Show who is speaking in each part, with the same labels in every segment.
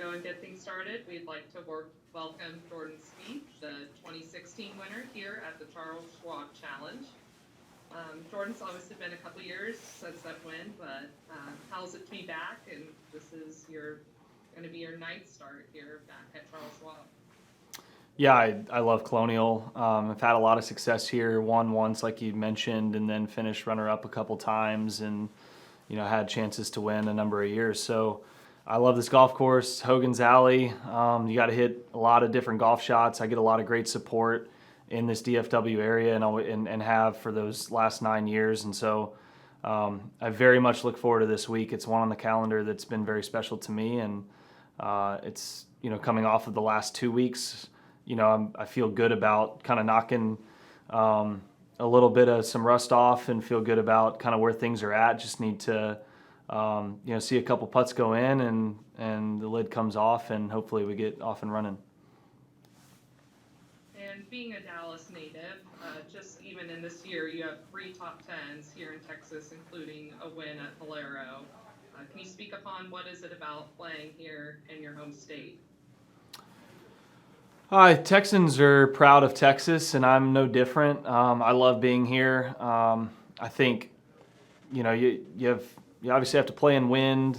Speaker 1: go and get things started, we'd like to welcome Jordan Spieth, the 2016 winner here at the Charles Schwab Challenge. Jordan's obviously been a couple years since that win, but how's it to be back? And this is going to be your ninth start here back at Charles Schwab.
Speaker 2: Yeah, I love Colonial. I've had a lot of success here. Won once, like you mentioned, and then finished runner-up a couple times, and had chances to win a number of years. So I love this golf course, Hogan's Alley. You got to hit a lot of different golf shots. I get a lot of great support in this DFW area, and have for those last 9 years. And so I very much look forward to this week. It's one on the calendar that's been very special to me, and it's coming off of the last 2 weeks. I feel good about kind of knocking a little bit of some rust off and feel good about kind of where things are at. Just need to, see a couple putts go in and the lid comes off, and hopefully we get off and running.
Speaker 1: And being a Dallas native, just even in this year, you have 3 top 10s here in Texas, including a win at Valero. Can you speak upon what is it about playing here in your home state?
Speaker 2: Texans are proud of Texas, and I'm no different. I love being here. I think, you obviously have to play in wind.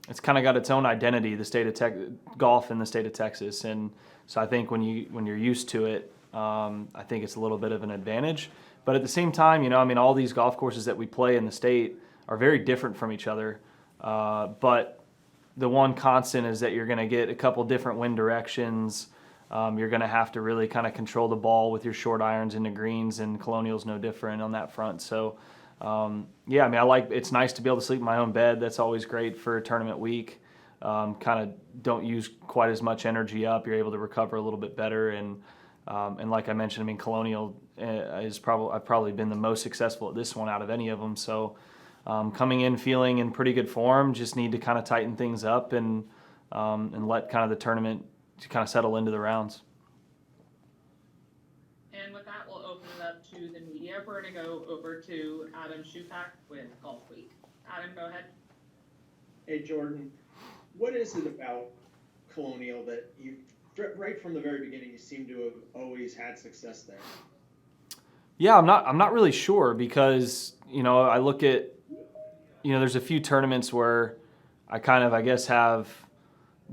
Speaker 2: It's kind of got its own identity, the state of golf in the state of Texas, and so I think when you're used to it, I think it's a little bit of an advantage. But at the same time, all these golf courses that we play in the state are very different from each other, but the one constant is that you're going to get a couple different wind directions. You're going to have to really kind of control the ball with your short irons into greens, and Colonial's no different on that front. So, it's nice to be able to sleep in my own bed. That's always great for a tournament week. Kind of don't use quite as much energy up. You're able to recover a little bit better. And like I mentioned, Colonial I've probably been the most successful at this one out of any of them. So, coming in feeling in pretty good form, just need to kind of tighten things up and let kind of the tournament to kind of settle into the rounds.
Speaker 1: And with that, we'll open it up to the media. We're going to go over to Adam Schupak with Golf Week. Adam, go ahead.
Speaker 3: Hey, Jordan, what is it about Colonial that you, right from the very beginning, you seem to have always had success there?
Speaker 2: Yeah, I'm not really sure because, I look at, there's a few tournaments where I kind of, I guess, have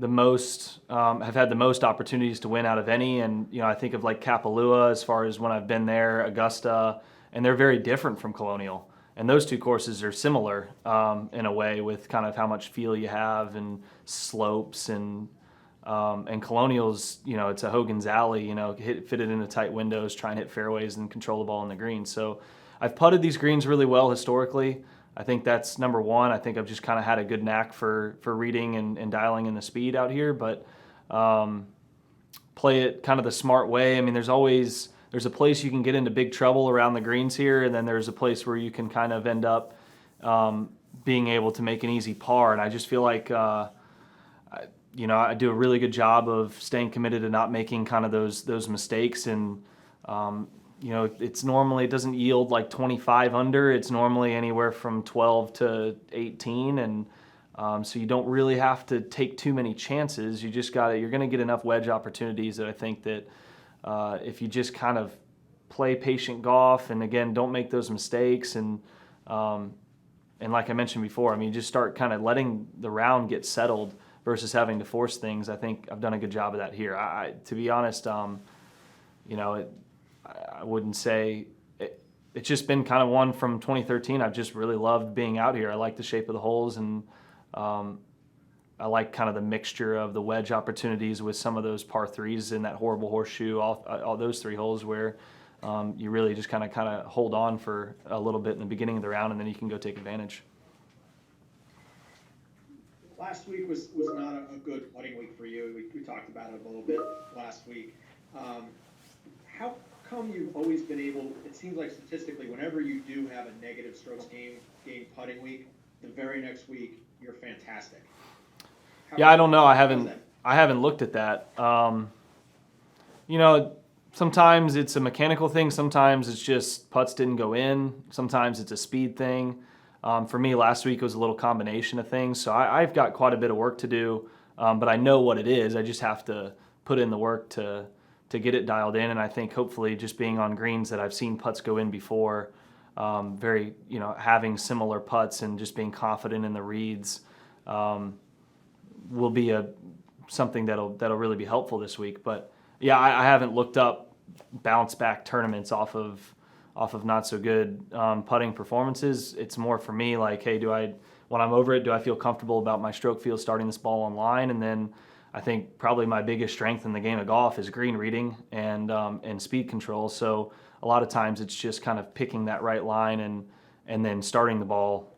Speaker 2: had the most opportunities to win out of any. And, I think of like Kapalua as far as when I've been there, Augusta, and they're very different from Colonial. And those two courses are similar in a way with kind of how much feel you have and slopes and Colonial's, it's a Hogan's Alley, fit it into tight windows, try and hit fairways and control the ball in the green. So I've putted these greens really well historically. I think that's number one. I think I've just kind of had a good knack for reading and dialing in the speed out here, but play it kind of the smart way. There's a place you can get into big trouble around the greens here, and then there's a place where you can kind of end up being able to make an easy par. And I just feel like I do a really good job of staying committed to not making kind of those mistakes. And it's normally, it doesn't yield like 25 under. It's normally anywhere from 12 to 18, and so you don't really have to take too many chances. You're going to get enough wedge opportunities that I think that if you just kind of play patient golf and again don't make those mistakes and like I mentioned before, you just start kind of letting the round get settled versus having to force things. I think I've done a good job of that here. To be honest, I wouldn't say it's just been kind of one from 2013. I've just really loved being out here. I like the shape of the holes, and I like kind of the mixture of the wedge opportunities with some of those par threes in that horrible horseshoe, all those 3 holes where you really just kind of hold on for a little bit in the beginning of the round, and then you can go take advantage.
Speaker 3: Last week was not a good putting week for you. We talked about it a little bit last week. How come you've always been able, it seems like statistically, whenever you do have a negative strokes game putting week, the very next week, you're fantastic.
Speaker 2: I don't know. I haven't looked at that. Sometimes it's a mechanical thing. Sometimes it's just putts didn't go in. Sometimes it's a speed thing. For me, last week it was a little combination of things. So I've got quite a bit of work to do but I know what it is. I just have to put in the work to get it dialed in. And I think hopefully just being on greens that I've seen putts go in before, having similar putts and just being confident in the reads will be something that'll really be helpful this week. But yeah, I haven't looked up bounce back tournaments off of not so good putting performances. It's more for me like, hey, when I'm over it, do I feel comfortable about my stroke feel starting this ball on line? And then I think probably my biggest strength in the game of golf is green reading and speed control. So a lot of times it's just kind of picking that right line and then starting the ball,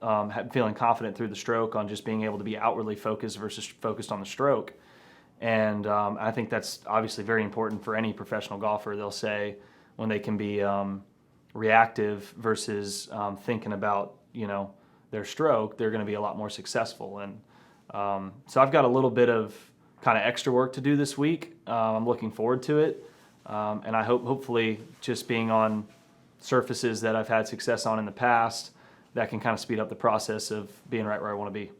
Speaker 2: feeling confident through the stroke on just being able to be outwardly focused versus focused on the stroke. And I think that's obviously very important for any professional golfer. They'll say when they can be reactive versus thinking about, their stroke, they're going to be a lot more successful. And so I've got a little bit of kind of extra work to do this week. I'm looking forward to it. And I hopefully just being on surfaces that I've had success on in the past, that can kind of speed up the process of being right where I want to be.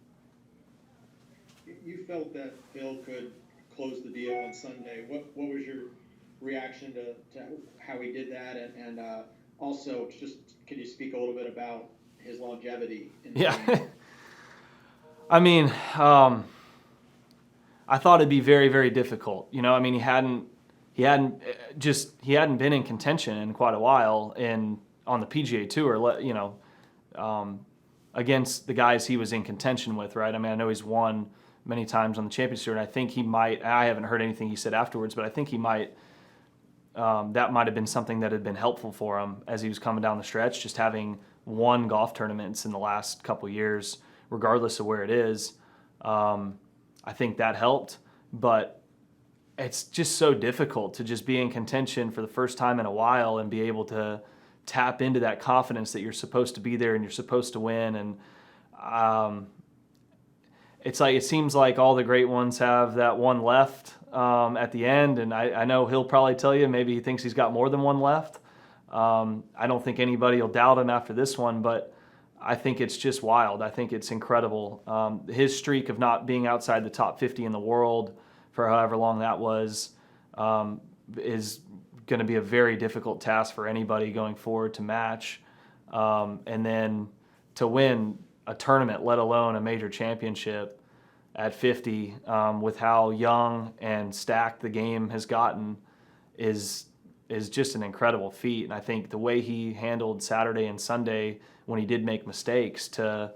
Speaker 3: You felt that Phil could close the deal on Sunday. What was your reaction to how he did that? And also, just can you speak a little bit about his longevity in the game?
Speaker 2: I mean, I thought it'd be very, very difficult. He hadn't been in contention in quite a while on the PGA Tour, against the guys he was in contention with, right? I mean, I know he's won many times on the Champions Tour, and I think he might. I haven't heard anything he said afterwards, but I think he might. That might have been something that had been helpful for him as he was coming down the stretch, just having won golf tournaments in the last couple of years, regardless of where it is. I think that helped, but it's just so difficult to just be in contention for the first time in a while and be able to tap into that confidence that you're supposed to be there and you're supposed to win. And it's like, it seems like all the great ones have that one left at the end. And I know he'll probably tell you, maybe he thinks he's got more than one left. I don't think anybody will doubt him after this one, but I think it's just wild. I think it's incredible. His streak of not being outside the top 50 in the world for however long that was is going to be a very difficult task for anybody going forward to match. And then to win a tournament, let alone a major championship at 50, with how young and stacked the game has gotten is just an incredible feat. And I think the way he handled Saturday and Sunday when he did make mistakes to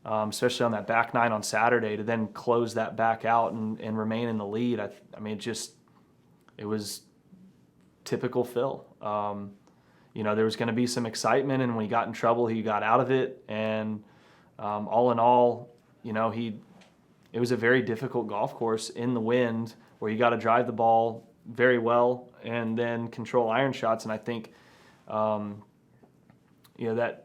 Speaker 2: especially on that back nine on Saturday, to then close that back out and remain in the lead. I mean, it was typical Phil. There was going to be some excitement, and when he got in trouble, he got out of it. And all in all, it was a very difficult golf course in the wind where you got to drive the ball very well and then control iron shots. And I think, that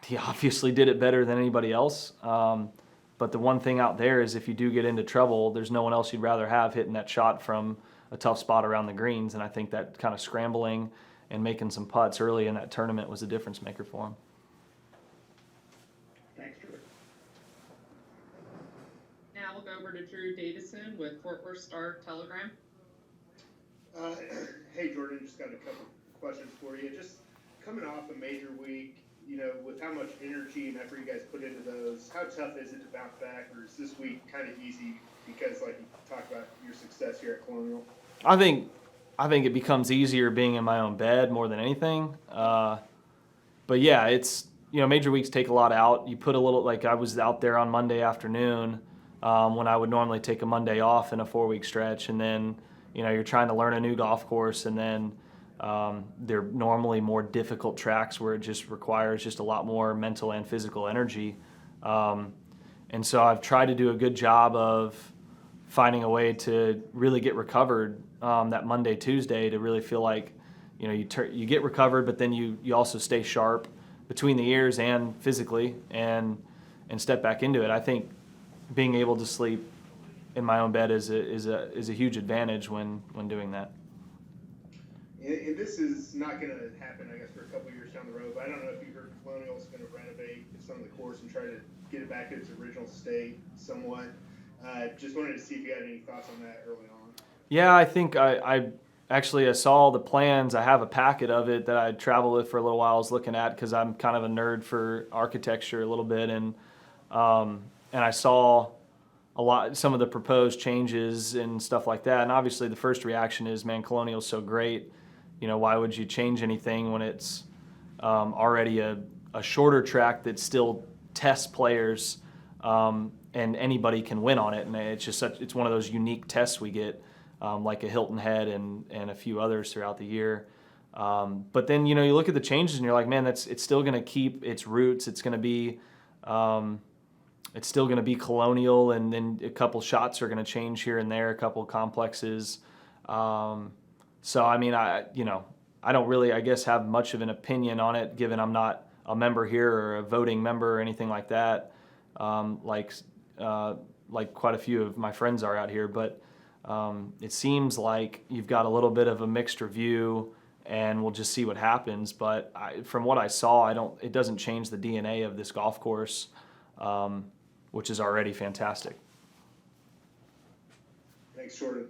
Speaker 2: he obviously did it better than anybody else. But the one thing out there is if you do get into trouble, there's no one else you'd rather have hitting that shot from a tough spot around the greens. And I think that kind of scrambling and making some putts early in that tournament was a difference maker for him.
Speaker 3: Thanks, Drew.
Speaker 1: Now we'll go over to Drew Davison with Fort Worth Star-Telegram.
Speaker 4: Hey, Jordan, just got a couple questions for you. Just coming off a major week, with how much energy and effort you guys put into those, how tough is it to bounce back, or is this week kind of easy because, like you talked about, your success here at Colonial?
Speaker 2: I think it becomes easier being in my own bed more than anything. But yeah, it's, major weeks take a lot out. You put a little, like I was out there on Monday afternoon when I would normally take a Monday off in a 4-week stretch, and then you're trying to learn a new golf course, and then they're normally more difficult tracks where it just requires just a lot more mental and physical energy. And so I've tried to do a good job of finding a way to really get recovered that Monday, Tuesday, to really feel like, you get recovered, but then you also stay sharp between the ears and physically and step back into it. I think being able to sleep in my own bed is a huge advantage when doing that.
Speaker 4: And this is not going to happen, I guess, for a couple of years down the road. But I don't know if you heard Colonial is going to renovate some of the course and try to get it back to its original state somewhat. Just wanted to see if you had any thoughts on that early on.
Speaker 2: Yeah, I think I actually I saw the plans. I have a packet of it that I traveled with for a little while. I was looking at because I'm kind of a nerd for architecture a little bit, and I saw some of the proposed changes and stuff like that. And obviously, the first reaction is, man, Colonial's so great. You know, why would you change anything when it's already a shorter track that still tests players, and anybody can win on it. And it's just it's one of those unique tests we get, like a Hilton Head and a few others throughout the year. But then, you know, you look at the changes and you're like, man, it's still going to keep its roots. It's going to be, it's still going to be Colonial, and then a couple shots are going to change here and there, a couple complexes. So, I mean, I don't really, I guess, have much of an opinion on it, given I'm not a member here or a voting member or anything like that, like quite a few of my friends are out here. But it seems like you've got a little bit of a mixed review, and we'll just see what happens. But from what I saw, it doesn't change the DNA of this golf course, which is already fantastic.
Speaker 4: Thanks, Jordan.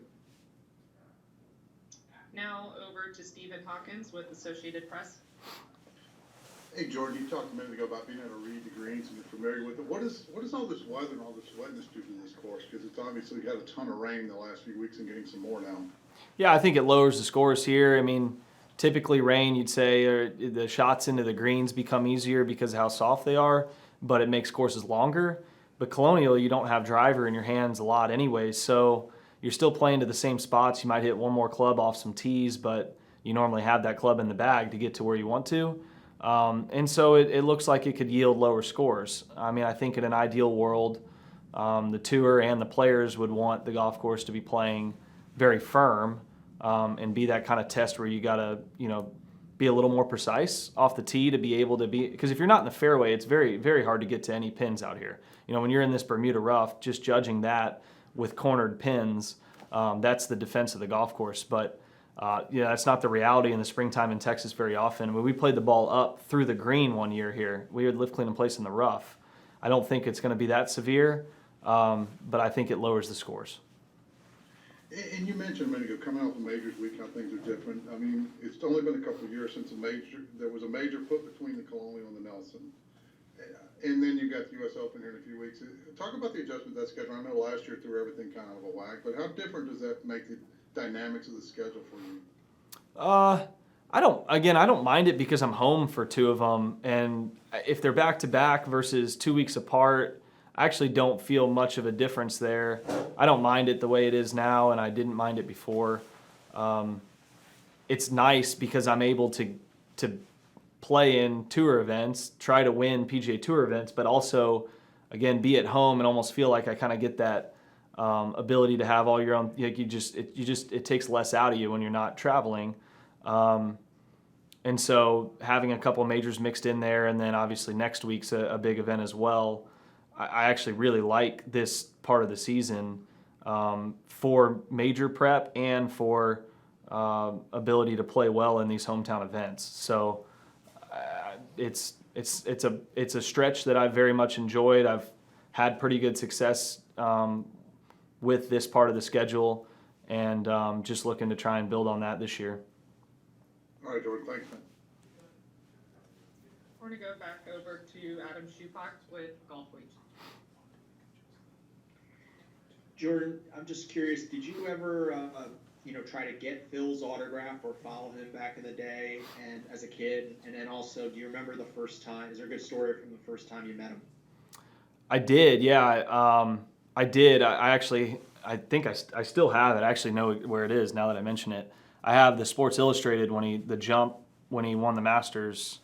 Speaker 1: Now over to Stephen Hawkins with Associated Press.
Speaker 5: Hey, Jordan, you talked a minute ago about being able to read the greens and you're familiar with it. What does all this weather and all this wetness do to this course? Because it's obviously got a ton of rain the last few weeks and getting some more now.
Speaker 2: Yeah, I think it lowers the scores here. I mean, typically rain, you'd say, or the shots into the greens become easier because of how soft they are, but it makes courses longer. But Colonial, you don't have driver in your hands a lot anyway, so you're still playing to the same spots. You might hit one more club off some tees, but you normally have that club in the bag to get to where you want to. And so it looks like it could yield lower scores. I mean, I think in an ideal world, the tour and the players would want the golf course to be playing very firm, and be that kind of test where you got to, be a little more precise off the tee to be able to be, because if you're not in the fairway, it's very, very hard to get to any pins out here. When you're in this Bermuda rough, just judging that with cornered pins, that's the defense of the golf course. But that's not the reality in the springtime in Texas very often. When we played the ball up through the green one year here, we would lift, clean, and place in the rough. I don't think it's going to be that severe, but I think it lowers the scores.
Speaker 5: And you mentioned a minute ago, coming off the majors week, how things are different. I mean, it's only been a couple of years since there was a major put between the Colonial and the Nelson. And then you got the U.S. Open here in a few weeks. Talk about the adjustment of that schedule. I know last year threw everything kind of a whack, but how different does that make the dynamics of the schedule for you?
Speaker 2: I don't mind it because I'm home for two of them, and if they're back to back versus 2 weeks apart, I actually don't feel much of a difference there. I don't mind it the way it is now, and I didn't mind it before. It's nice because I'm able to play in tour events, try to win PGA Tour events, but also, again, be at home and almost feel like I kind of get that ability to have all your own. It takes less out of you when you're not traveling, and so having a couple of majors mixed in there, and then obviously next week's a big event as well. I actually really like this part of the season for major prep and for ability to play well in these hometown events. So it's a stretch that I've very much enjoyed. I've had pretty good success with this part of the schedule, and just looking to try and build on that this year.
Speaker 5: All right, Jordan, thanks, man.
Speaker 1: We're going to go back over to Adam Schupak with Golf Week.
Speaker 3: Jordan, I'm just curious, did you ever, try to get Phil's autograph or follow him back in the day and as a kid? And then also, do you remember the first time? Is there a good story from the first time you met him? I
Speaker 2: did, yeah. I did. I think I still have it. I actually know where it is now that I mention it. I have the Sports Illustrated when he won the Masters,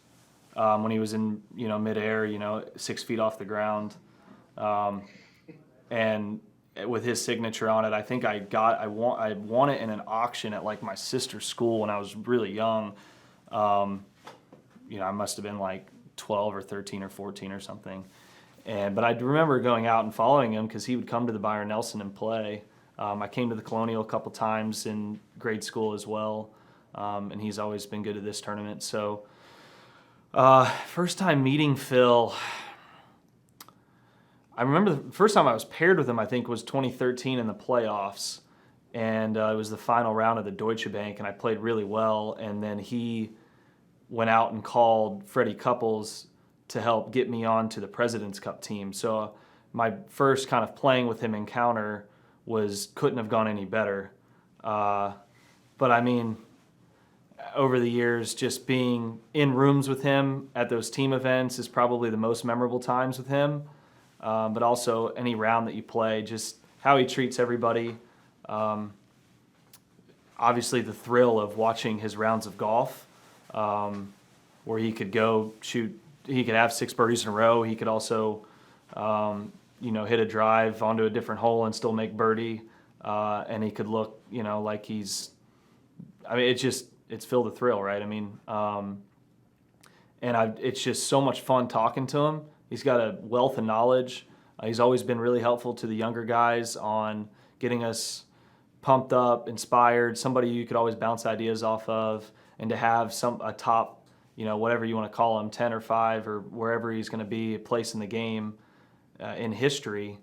Speaker 2: when he was in midair, 6 feet off the ground, and with his signature on it. I think I won it in an auction at like my sister's school when I was really young. I must have been like 12 or 13 or 14 or something. But I remember going out and following him because he would come to the Byron Nelson and play. I came to the Colonial a couple times in grade school as well, and he's always been good at this tournament. So first time meeting Phil, I remember the first time I was paired with him, I think, was 2013 in the playoffs. And it was the final round of the Deutsche Bank, and I played really well. And then he went out and called Freddie Couples to help get me on to the President's Cup team. So my first kind of playing with him encounter couldn't have gone any better. But I mean, over the years, just being in rooms with him at those team events is probably the most memorable times with him. But also any round that you play, just how he treats everybody. Obviously the thrill of watching his rounds of golf, where he could go shoot, he could have 6 birdies in a row. He could also, hit a drive onto a different hole and still make birdie. And he could look, like it's filled with thrill, right? I mean, it's just so much fun talking to him. He's got a wealth of knowledge. He's always been really helpful to the younger guys on getting us pumped up, inspired, somebody you could always bounce ideas off of, and to have a top, whatever you want to call him, 10 or 5 or wherever he's going to be, a place in the game in history,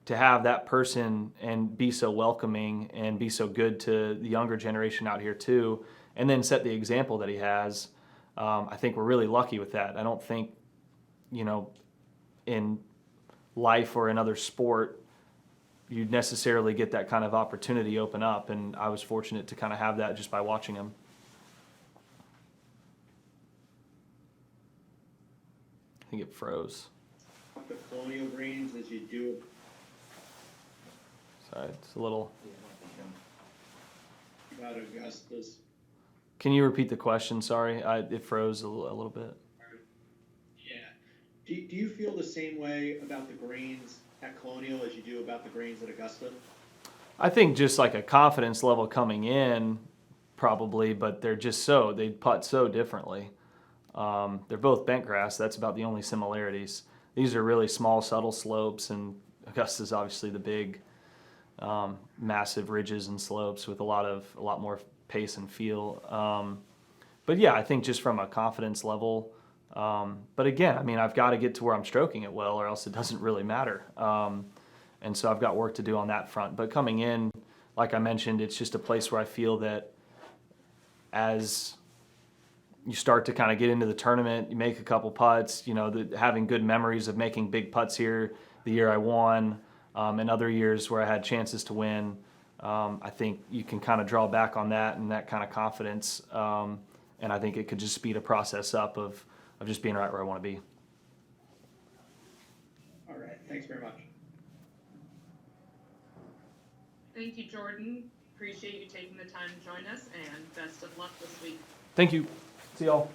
Speaker 2: to have that person and be so welcoming and be so good to the younger generation out here too, and then set the example that he has. I think we're really lucky with that. I don't think, in life or in other sport, you'd necessarily get that kind of opportunity open up, and I was fortunate to kind of have that just by watching him. I think it froze.
Speaker 3: The Colonial greens as you do.
Speaker 2: Sorry, it's a little.
Speaker 3: About Augusta's.
Speaker 2: Can you repeat the question? Sorry, it froze a little bit.
Speaker 3: Yeah. Do you feel the same way about the greens at Colonial as you do about the greens at Augusta?
Speaker 2: I think just like a confidence level coming in, probably, but they putt so differently. They're both bent grass. That's about the only similarities. These are really small, subtle slopes, and Augusta's obviously the big, massive ridges and slopes with a lot more pace and feel. But yeah, I think just from a confidence level. But again, I mean, I've got to get to where I'm stroking it well, or else it doesn't really matter. And so I've got work to do on that front. But coming in, like I mentioned, it's just a place where I feel that as you start to kind of get into the tournament, you make a couple putts, having good memories of making big putts here, the year I won, and other years where I had chances to win. I think you can kind of draw back on that and that kind of confidence. And I think it could just speed a process up of just being right where I want to be.
Speaker 3: All right. Thanks very much.
Speaker 1: Thank you, Jordan. Appreciate you taking the time to join us, and best of luck this week.
Speaker 2: Thank you. See y'all.